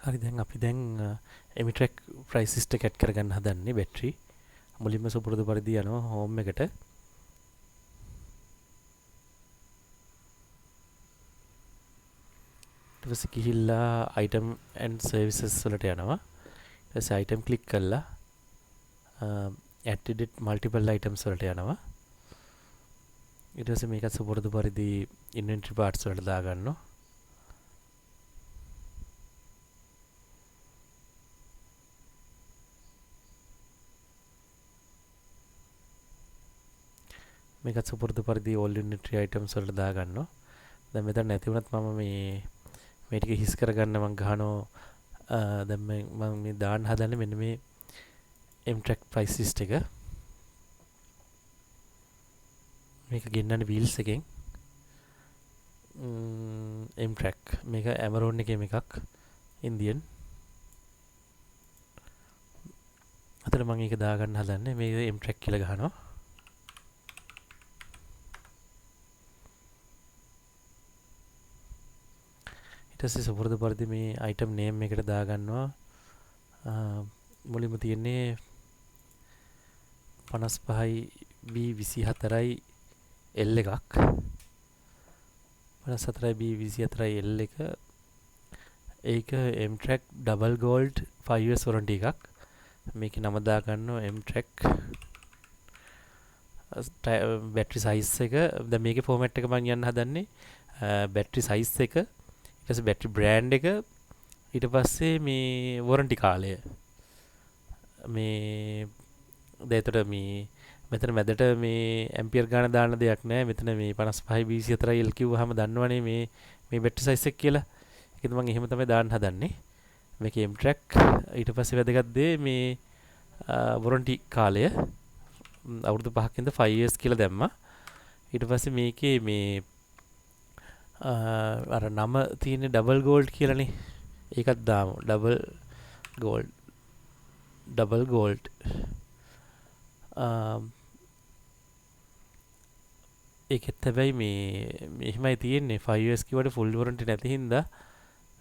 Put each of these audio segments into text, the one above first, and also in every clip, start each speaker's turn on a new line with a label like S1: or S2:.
S1: හරි දැන් අපි දැන් එමිට්‍රෙක් ප්‍රයිස් ලිස්ට් එක ඇඩ් කරගන්න හදන්නේ බැටරි. මුලින්ම සුපුරුදු පරිදි යනවා හෝම් එකට. ඊට පස්සේ ගිහිල්ලා item and services වලට යනවා. ඊට පස්සේ item ක්ලික් කරලා add edit multiple items වලට යනවා. ඊට පස්සේ මේක සුපුරුදු පරිදි inventory parts වලට දාගන්නවා. මේකත් සුපුරුදු පරිදි all inventory items වලට දාගන්නවා. දැන් මෙතන නැති වුණත් මම මේ ටික හිස් කරගන්න මම ගහනවා. දැන් මම මේ දාන්න හදන්නේ මෙන්න මේ M-Track price list එක. මේක ගෙන්නන්නේ wheels එකෙන්. M-Track මේක Amazon එකේම එකක් Indian. අතන මම ඒක දාගන්න හදන්නේ මේ M-Track කියලා ගහනවා. ඊට පස්සේ සුපුරුදු පරිදි මේ item name එකට දාගන්නවා. මුලින්ම තියෙන්නේ 55යි B24යි L එකක්. 54යි B24යි L එක. ඒක M-Track double gold 5 years warranty එකක්. මේකේ නම දාගන්නවා M-Track battery size එක. දැන් මේකේ format එක මම යන්න හදන්නේ battery size එක, ඊට පස්සේ battery brand එක, ඊට පස්සේ මේ warranty කාලය. මේ දෙතට මේ මෙතන මැදට මේ ඇම්පියර් ගාන දාන්න දෙයක් නැහැ. මෙතන මේ 55 B24 L කිව්වහම දන්නවනේ මේ බැටරි සයිස් එක කියලා. ඒකද මම එහෙම තමයි දාන්න හදන්නේ. මේකේ M-Track ඊට පස්සේ වැදගත් දේ මේ warranty කාලය අවුරුදු 5ක් ඉඳන් 5 years කියලා දැම්මා. ඊට පස්සේ මේකේ මේ අර නම තියෙන්නේ double gold කියලානේ. ඒකත් දාමු. double gold ඒකෙත් හැබැයි මේ එහෙමයි තියෙන්නේ 5 years කිව්වට full warranty නැති හින්දා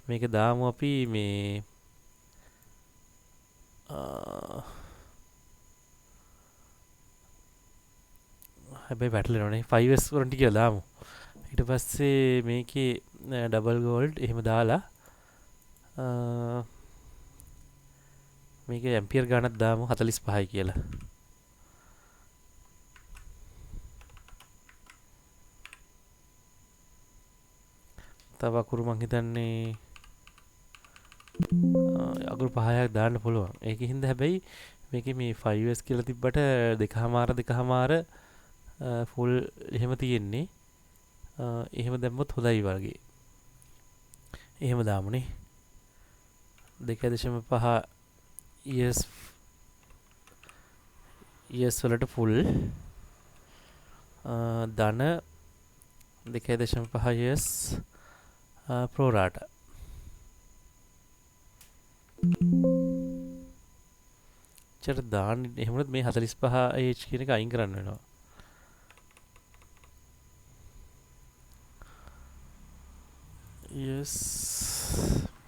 S1: මේක දාමු අපි මේ හැබැයි වැටලෙනවනේ 5 years warranty කියලා දාමු. ඊට පස්සේ මේකේ double gold එහෙම දාලා මේකේ ඇම්පියර් ගානක් දාමු 45යි කියලා. තව අකුරු මං හිතන්නේ අකුරු 5ක් දාන්න පුළුවන්. ඒකින්ද හැබැයි මේකේ මේ 5 years කියලා තිබ්බට දෙකමාර ෆුල් එහෙම තියෙන්නේ. එහෙම දැම්මොත් හොඳයි වගේ. එහෙම දාමුනේ. 2.5 years වලට ෆුල් ධන 2.5 years pro rata. චර දාන්න එහෙම වුණත් මේ 45H කියන එක අයින් කරන්න වෙනවා. yes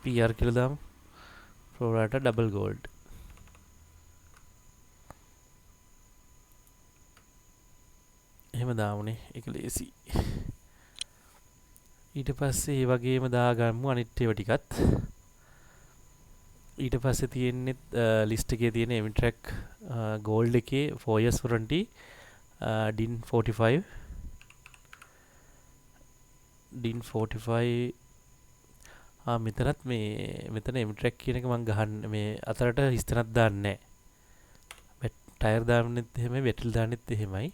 S1: PR කියලා දාමු. pro rata double gold. එහෙම දාමුනේ. ඒක ලේසි. ඊට පස්සේ ඒ වගේම දාගමු අනිත් ඒවා ටිකත්. ඊට පස්සේ තියෙන්නේ ලිස්ට් එකේ තියෙන M-Track gold එකේ 4 years warranty DIN 45 මෙතනත් මෙතන M-Track කියන එක මම ගහන්න මේ අතරට හිස්තනක් දාන්නේ නැහැ. ටයර් දාන්නෙත් එහෙමයි, බැටරි දාන්නෙත් එහෙමයි.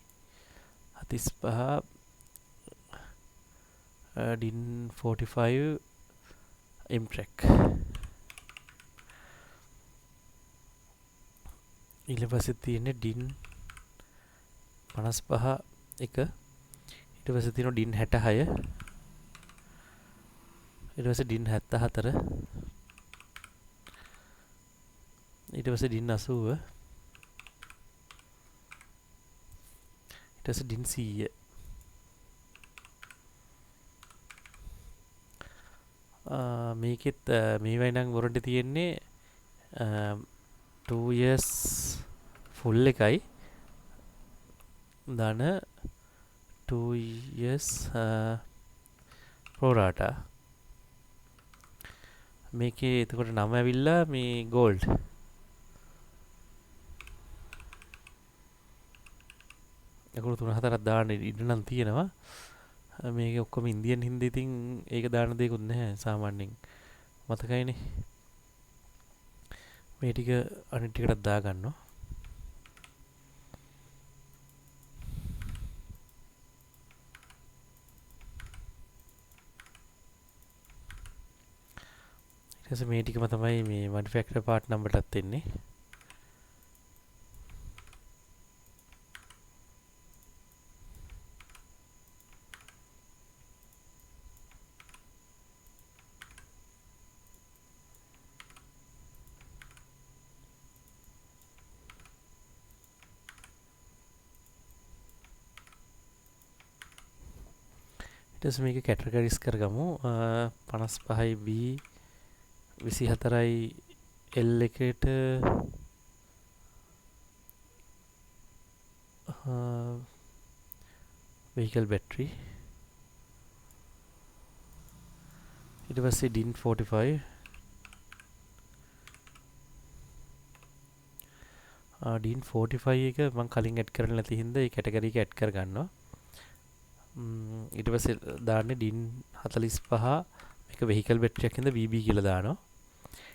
S1: 45 DIN 45 M-Track. ඊට පස්සේ තියෙන්නේ DIN 55 එක. ඊට පස්සේ තියෙනවා DIN 66. ඊට පස්සේ DIN 74. ඊට පස්සේ DIN 80. ඊට පස්සේ DIN 100. මේකෙත් මේවයි නම් වොරන්ටි තියෙන්නේ 2 years full එකයි දන 2 years pro rata මේකේ එතකොට නම ඇවිල්ලා මේ gold අකුරු 3-4ක් දාන්න ඉඩ නම් තියෙනවා මේක ඔක්කොම ඉන්දියන් හින්දා ඉතින් ඒක දාන්න දෙයක්වත් නැහැ සාමාන්‍යයෙන් මතකයිනේ මේ ටික අනිත් ටිකටත් දා ගන්නවා ඊට පස්සේ මේ ටිකම තමයි මේ manufacturer part numberටත් එන්නේ ඊට මේක කැටගරිස් කරගමු 55යි B 24යි L එකට vehicle battery ඊට පස්සේ DIN 45 DIN 45 එක මම කලින් ඇඩ් කරලා නැති හින්දා ඒ කැටගරි එක ඇඩ් කරගන්නවා ඊට පස්සේ දාන්නේ DIN 45 මේක vehicle battery එකක් හින්දා VB කියලා දානවා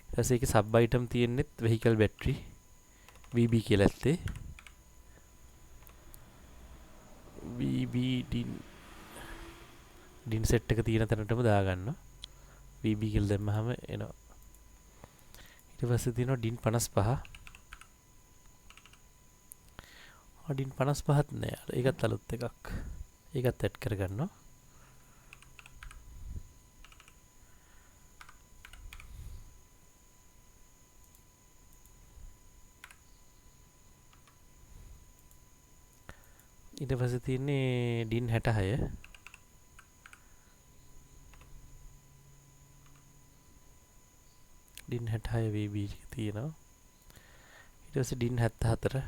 S1: ඊට පස්සේ ඒකේ sub item තියෙන්නෙත් vehicle battery VB කියලා ඇත්තේ VB DIN set එක තියෙන තැනටම දාගන්නවා VB කියලා දැම්මහම එනවා ඊට පස්සේ තියෙනවා DIN 55 DIN 55ත් නෑ ඒකත් අලුත් එකක් ඒකත් ඇඩ් කරගන්නවා ඊට පස්සේ තියෙන්නේ DIN 66 DIN 66 VB තියෙනවා ඊට පස්සේ DIN 74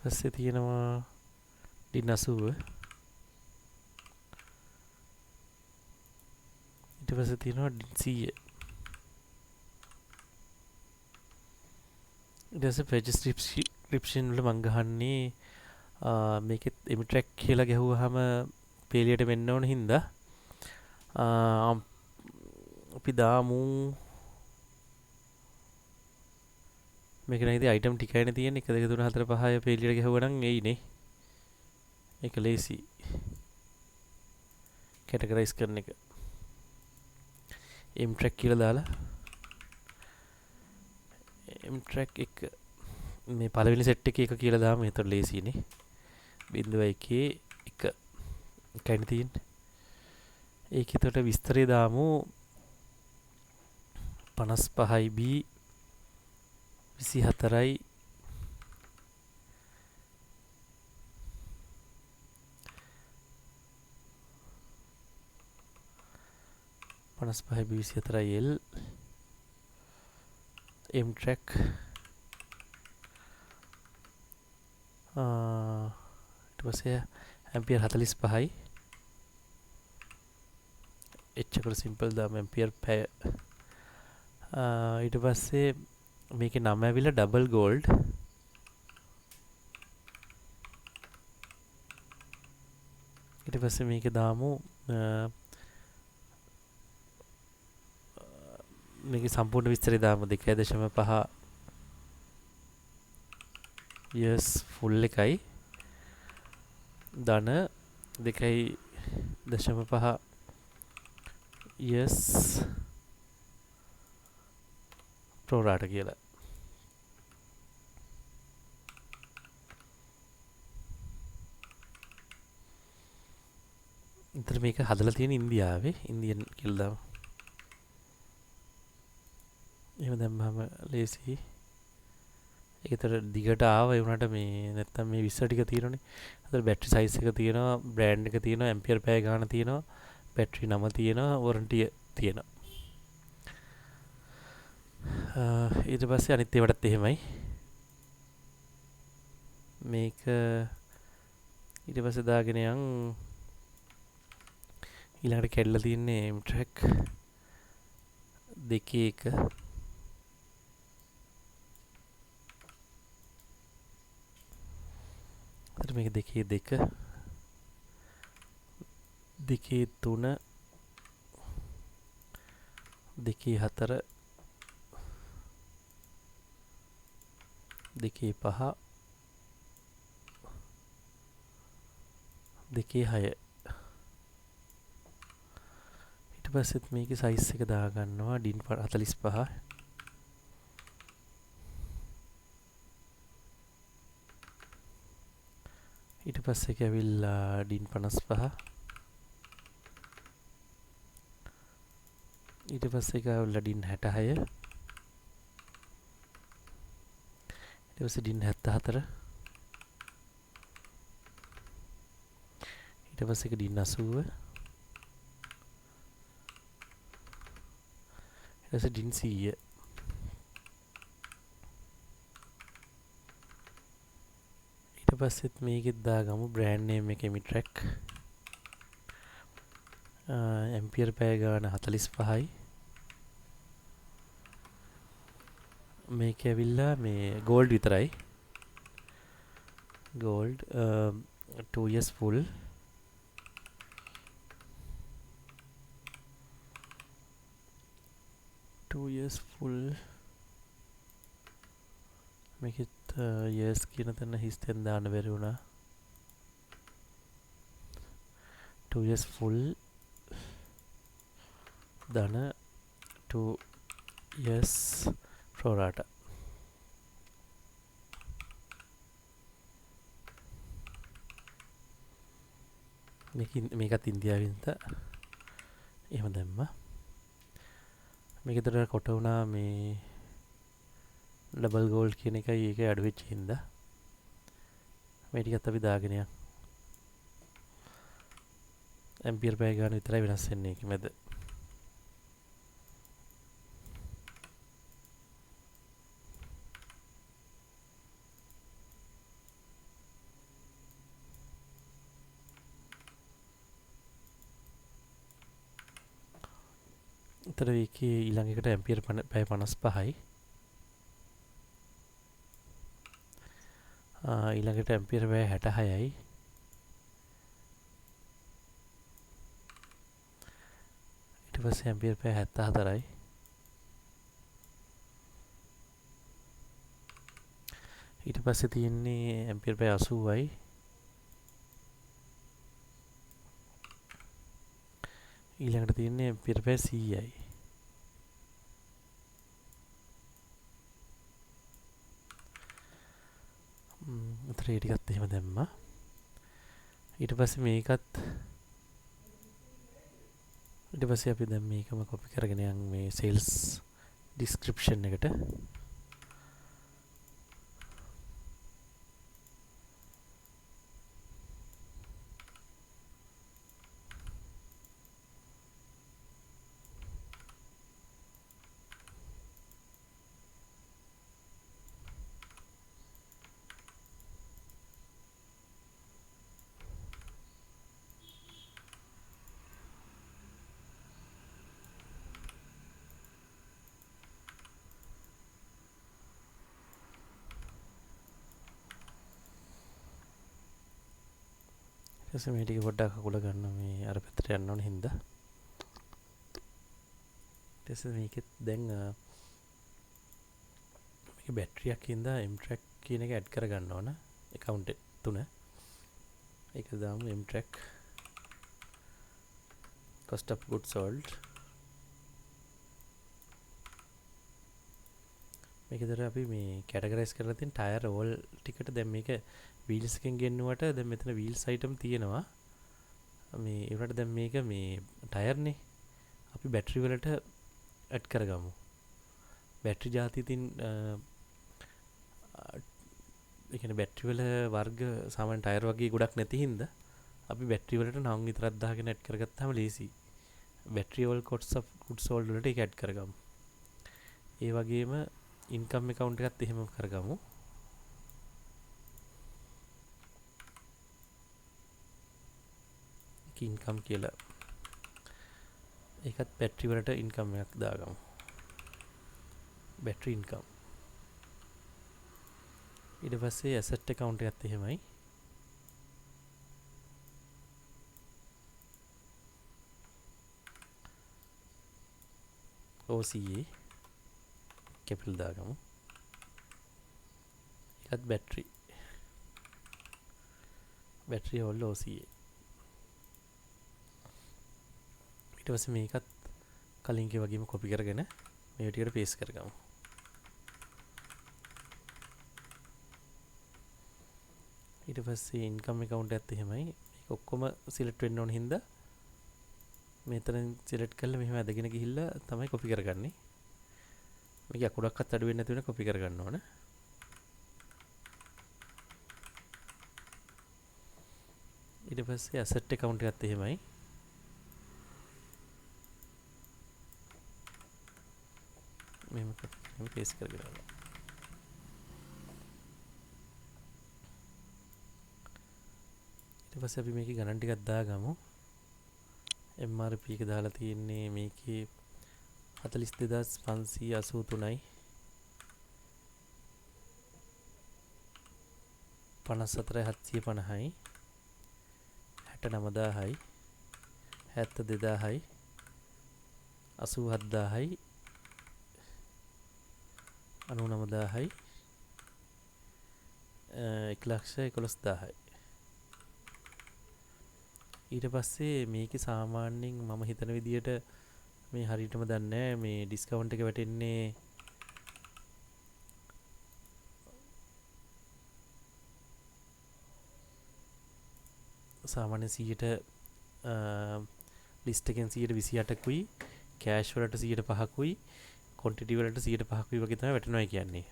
S1: පස්සේ තියෙනවා DIN 80 ඊට පස්සේ තියෙනවා DIN 100 ඊට පස්සේ page description වල මම ගහන්නේ මේකෙත් Emitrack කියලා ගැහුවාම පේලියට වෙන්න ඕන හින්දා අපි දාමු මේක නම් ඉතින් item ටිකයිනේ තියෙන්නේ 1 2 3 4 5 පේලියට ගැහුවා නම් එයිනේ ඒක ලේසි කැටගරයිස් කරන එක Emitrack කියලා දාලා Emitrack එක මේ පළවෙනි සෙට් එකේ එක කියලා දාම එතකොට ලේසියිනේ 0.1 එකයි තියෙන්නේ ඒක එතකොට විස්තරය දාමු 55යි B 24යි L Emitrack ඊට පස්සේ ඇම්පියර් 45යි එච්චර සිම්පල් දාම ඇම්පියර් පැය ඊට පස්සේ මේකේ නම ඇවිල්ලා ඩබල් ගෝල්ඩ් ඊට පස්සේ මේක දාමු මේකේ සම්පූර්ණ විස්තරය දාමු 2.5 years full එකයි ධන 2.5 years pro rata කියලා ඉතින් මේක හදලා තියෙන ඉන්දියාවේ ඉන්දියන් කියලා දාමු එහෙම දැම්මම ලේසි ඒතර දිගට ආව ඒ වුණාට මේ නැත්තම් මේ 20 ටික තියෙනනේ. අතර බැටරි සයිස් එක තියෙනවා, බ්‍රෑන්ඩ් එක තියෙනවා, ඇම්පියර් පැය ගාන තියෙනවා, බැටරි නම තියෙනවා, වොරන්ටි තියෙනවා. ඊට පස්සේ අනිත් ඒවාටත් එහෙමයි. මේක ඊට පස්සේ දාගෙන යන් ඊළඟට කැඩලා තියෙන්නේ M-Track 2.1. අතට මේක 2.2 2.3 2.4 2.5 2.6 ඊට පස්සෙත් මේකේ සයිස් එක දාගන්නවා DIN 45. ඊට පස්සේ ඒක ඇවිල්ලා DIN 55. ඊට පස්සේ ඒක ඇවිල්ලා DIN 66. ඊට පස්සේ DIN 74. ඊට පස්සේ ඒක DIN 80. ඊට පස්සේ DIN 100. ඊට පස්සෙත් මේකෙත් දාගමු බ්‍රෑන්ඩ් නේම් එක M-Track. ඇම්පියර් පැය ගාන 45යි. මේක ඇවිල්ලා මේ ගෝල්ඩ් විතරයි. Gold 2 years full. මේකෙත් years කියන තැන හිස්තෙන් දාන්න බැරි වුණා. 2 years full දන 2 years pro rata. මේකත් ඉන්දියාවෙන්ද එහෙම දැම්මා. මේකතර කොට වුණා මේ ඩබල් ගෝල්ඩ් කියන එකයි ඒක අඩු වෙච්ච හින්දා මේ ටිකත් අපි දාගෙන යන්න. ඇම්පියර් පැය ගාන විතරයි වෙනස් වෙන්නේ ඒක මැද. ඊතර ඒකේ ඊළඟ එකට ඇම්පියර් පැය 55යි. ඊළඟට ඇම්පියර් පැය 66යි. ඊට පස්සේ ඇම්පියර් පැය 74යි. ඊට පස්සේ තියෙන්නේ ඇම්පියර් පැය 80යි. ඊළඟට තියෙන්නේ ඇම්පියර් පැය 100යි. උතර ඒ ටිකත් එහෙම දැම්මා. ඊට පස්සේ මේකත් ඊට පස්සේ අපි දැන් මේකම කොපි කරගෙන යන් මේ සේල්ස් ඩිස්ක්‍රිප්ෂන් එකට. ඊට මේ ටික පොඩ්ඩක් අකුල ගන්න මේ අර පැත්තට යන්න ඕන හින්දා. ඊට පස්සේ මේකෙත් දැන් මේක බැටරියක් හින්දා M-Track කියන එක ඇඩ් කරගන්න ඕන account 3. ඒක දාමු M-Track cost of goods sold. මේකතර අපි මේ කැටගරයිස් කරලා තියෙන ටයර් ඕල් ටිකට දැන් මේක වීල්ස් එකෙන් ගෙන්නුවට දැන් මෙතන වීල්ස් අයිටම් තියෙනවා. මේ ඒ වුණාට දැන් මේක මේ ටයර්නේ අපි බැටරි වලට ඇඩ් කරගමු. බැටරි ಜಾති තින් ඒ කියන්නේ බැටරි වල වර්ග සාමාන්‍ය ටයර් වගේ ගොඩක් නැති හින්දා අපි බැටරි වලට 9 විතරක් දාගෙන ඇඩ් කරගත්තාම ලේසියි. Battery all කොට්ස් of goods sold වලට ඒක ඇඩ් කරගමු. ඒ වගේම ඉන්කම් account එකත් එහෙම කරගමු. ඉන්කම් කියලා ඒකත් බැටරි වලට ඉන්කම් එකක් දාගමු. Battery income. ඊට පස්සේ ඇසට් account එකත් එහෙමයි. OCA capital දාගමු. ඒකත් බැටරි. Battery හොල්ල OCA. ඊට පස්සේ මේකත් කලින්ගේ වගේම කොපි කරගෙන මේ විදිහට පේස්ට් කරගමු. ඊට පස්සේ ඉන්කම් account එකත් එහෙමයි. මේක ඔක්කොම සිලෙක්ට් වෙන්න ඕන හින්දා මෙතන සිලෙක්ට් කරලා මෙහෙම ඇදගෙන ගිහිල්ලා තමයි කොපි කරගන්නේ. මේක අකුරක්වත් අඩු වෙන්නේ නැති වෙන කොපි කරගන්න ඕන. ඊට පස්සේ asset account එකත් එහෙමයි. මෙහෙම පේස්ට් කරගෙන යනවා. ඊට පස්සේ අපි මේකේ ගණන් ටිකක් දාගමු. MRP එක දාලා තියෙන්නේ මේකේ 42583යි 54750යි 69000යි 72000යි 87000යි 99000යි 111000යි. ඊට පස්සේ මේකේ සාමාන්‍යයෙන් මම හිතන විදියට මේ හරියටම දන්නේ නැහැ මේ ඩිස්කවුන්ට් එක වැටෙන්නේ සාමාන්‍ය 100ට ලිස්ට් එකෙන් 128කුයි කෑෂ් වලට 105කුයි ක්වොන්ටිටි වලට 105කුයි වගේ තමයි වැටෙනවා කියන්නේ.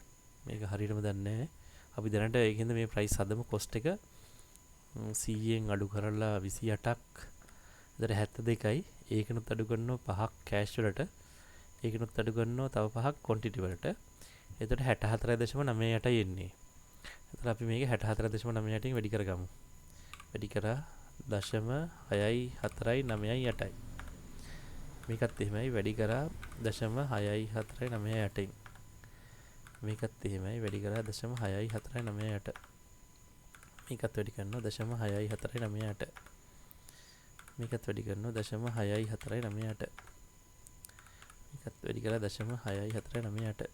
S1: මේක හරියටම දන්නේ නැහැ. අපි දැනට ඒකෙන්ද මේ ප්‍රයිස් හදමු කොස්ට් එක 100න් අඩු කරලා 28ක් එතකොට 72යි. ඒකනොත් අඩු කරනවා 5ක් කෑෂ් වලට. ඒකනොත් අඩු කරනවා තව 5ක් ක්වොන්ටිටි වලට. එතකොට 64.98යි එන්නේ. එතකොට අපි මේක 64.98න් වැඩි කරගමු. වැඩි කරා 0.64998යි. මේකත් එහෙමයි වැඩි කරා 0.64998න්. මේකත් එහෙමයි වැඩි කරා 0.64998. මේකත් වැඩි කරනවා 0.64998. මේකත් වැඩි කරනවා 0.64998. මේකත් වැඩි කරලා 0.64998.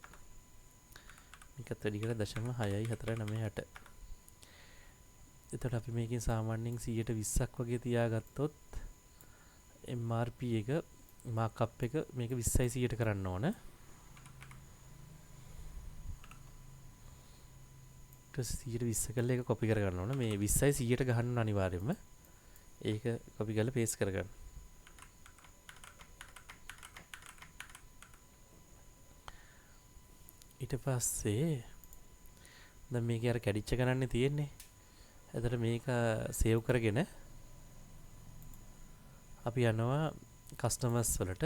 S1: මේකත් වැඩි කරලා 0.64998. එතකොට අපි මේකෙන් සාමාන්‍යයෙන් 120ක් වගේ තියාගත්තොත් MRP එක මාකප් එක මේක 20යි 100ට කරන්න ඕන. ඊට පස්සේ 120 කළා එක කොපි කරගන්න ඕන. මේ 20යි 100ට ගහන්න ඕන අනිවාර්යයෙන්ම. ඒක කොපි කරලා පේස්ට් කරගන්න. ඊට පස්සේ දැන් මේකේ අර කැඩිච්ච ගණන්නේ තියෙන්නේ. එතකොට මේක සේව් කරගෙන අපි යනවා කස්ටමර්ස් වලට.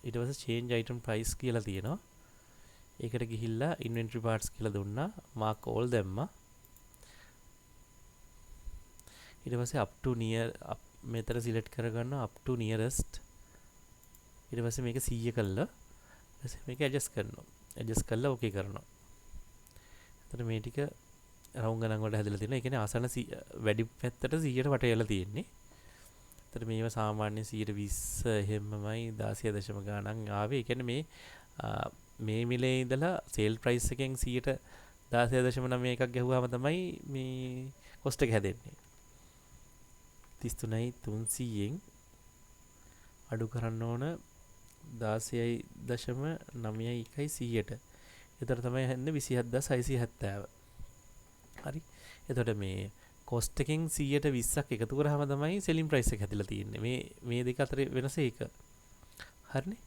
S1: ඊට පස්සේ change item price කියලා තියෙනවා. ඒකට ගිහිල්ලා inventory parts කියලා දුන්නා. mark all දැම්මා. ඊට පස්සේ up to near මෙතන select කරගන්නවා up to nearest. ඊට පස්සේ මේක 100 කළා. ඊට පස්සේ මේක adjust කරනවා. adjust කරලා okay කරනවා. එතකොට මේ ටික රවුම් ගණන් වලට හැදලා තියෙනවා. ඒ කියන්නේ ආසන්න වැඩි පැත්තට 100ට වටේලා තියෙන්නේ. එතකොට මේව සාමාන්‍ය 120 එහෙමමයි 16 ගණන් ආවේ. ඒ කියන්නේ මේ මිලේ ඉඳලා සේල් ප්‍රයිස් එකෙන් 16.9 එකක් ගැහුවාම තමයි මේ කොස්ට් එක හැදෙන්නේ. 33.300න් අඩු කරන්න ඕන 16.91යි 100ට. එතකොට තමයි හැන්නේ 27670. හරි. එතකොට මේ කොස්ට් එකෙන් 100ට 20ක් එකතු කරාම තමයි සෙලින් ප්‍රයිස් එක හැදිලා තියෙන්නේ. මේ දෙක අතර වෙනස ඒක. හරිනේ.